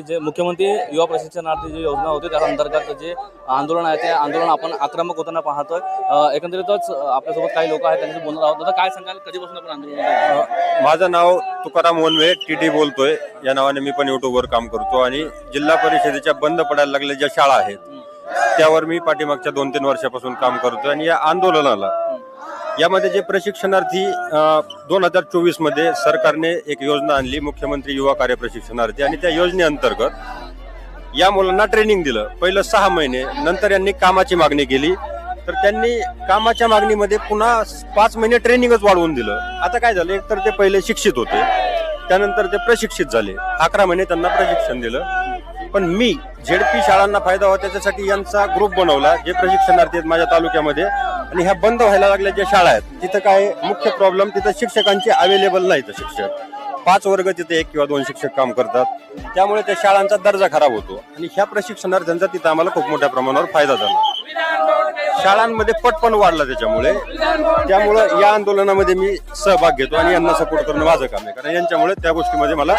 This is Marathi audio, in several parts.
जे मुख्यमंत्री युवा प्रशिक्षणार्थी जी योजना होती त्या अंतर्गत जे आंदोलन आहे ते आंदोलन आपण आक्रमक होताना पाहतोय। एकंदरीतच आपल्यासोबत काही लोक आहेत त्यांच्याशी बोलणार आहोत। दादा काय सांगाल, कधीपासून आपण आंदोलन? माझं नाव तुकाराम वनवे टीटी बोलतोय। या नावाने मी पण युट्यूबवर काम करतो आणि जिल्हा परिषदेच्या बंद पडायला लागलेल्या ज्या शाळा आहेत त्यावर मी पाठीमागच्या 2-3 वर्षापासून काम करतोय। आणि या आंदोलनाला यामध्ये जे प्रशिक्षणार्थी 2024 मध्ये सरकारने एक योजना आणली, मुख्यमंत्री युवा कार्य प्रशिक्षणार्थी, आणि त्या योजनेअंतर्गत या मुलांना ट्रेनिंग दिलं। पहिलं 6 महिने, नंतर यांनी कामाची मागणी केली तर त्यांनी कामाच्या मागणीमध्ये पुन्हा 5 महिने ट्रेनिंगच वाढवून दिलं। आता काय झालं, एकतर ते पहिले शिक्षित होते, त्यानंतर ते प्रशिक्षित झाले, 11 महिने त्यांना प्रशिक्षण दिलं। पण मी झेडपी शाळांना फायदा व्हावा त्याच्यासाठी यांचा ग्रुप बनवला, जे प्रशिक्षणार्थी आहेत माझ्या तालुक्यामध्ये। आणि ह्या बंद व्हायला लागल्या ज्या शाळा आहेत तिथं काय मुख्य प्रॉब्लेम, तिथं शिक्षकांचे अवेलेबल नाहीत शिक्षक। 5 वर्ग तिथे 1 किंवा 2 शिक्षक काम करतात, त्यामुळे त्या शाळांचा दर्जा खराब होतो। आणि ह्या प्रशिक्षणार्थ्यांचा तिथं आम्हाला खूप मोठ्या प्रमाणावर फायदा झाला, शाळांमध्ये पटपण वाढला त्यामुळे या आंदोलनामध्ये मी सहभाग घेतो आणि यांना सपोर्ट करणं माझं काम आहे, कारण यांच्यामुळे त्या गोष्टीमध्ये मला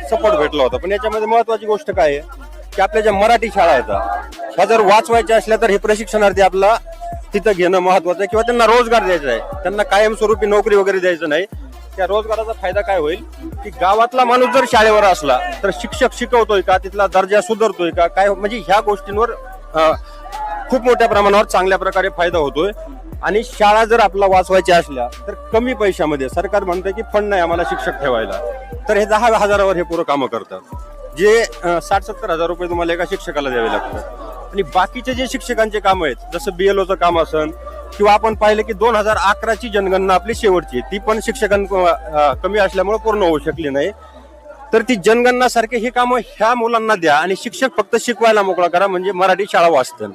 सपोर्ट भेटला होता। पण याच्यामध्ये महत्वाची गोष्ट काय आहे की आपल्या ज्या मराठी शाळा आहेत ह्या जर वाचवायच्या असल्या तर हे प्रशिक्षणार्थी आपला तिथं घेणं महत्वाचं आहे, किंवा त्यांना रोजगार द्यायचा आहे, त्यांना कायमस्वरूपी नोकरी वगैरे द्यायचं नाही। त्या रोजगाराचा फायदा काय होईल की गावातला माणूस जर शाळेवर असला तर शिक्षक शिकवतोय का, तिथला दर्जा सुधारतोय का, काय म्हणजे ह्या गोष्टींवर खूप मोठ्या प्रमाणावर चांगल्या प्रकारे फायदा होतोय। आणि शाळा जर आपला वाचवायच्या असल्या तर कमी पैशामध्ये, सरकार म्हणतंय की फंड नाही आम्हाला शिक्षक ठेवायला, तर हे 10,000वर हे पुरं कामं करतात, जे 60-70 हजार रुपये तुम्हाला एका शिक्षकाला द्यावे लागतात। आणि बाकीचे जे शिक्षकांचे काम आहेत, जसं BLOचं काम असन, किंवा आपण पाहिलं की 2011ची जनगणना आपली शेवटची, ती पण कमी असल्यामुळे पूर्ण होऊ शकली नाही, तर ती जनगणना सारखे हे काम ह्या मुलांना द्या आणि शिक्षक फक्त शिकवायला मोकळा करा, म्हणजे मराठी शाळा वाचतात।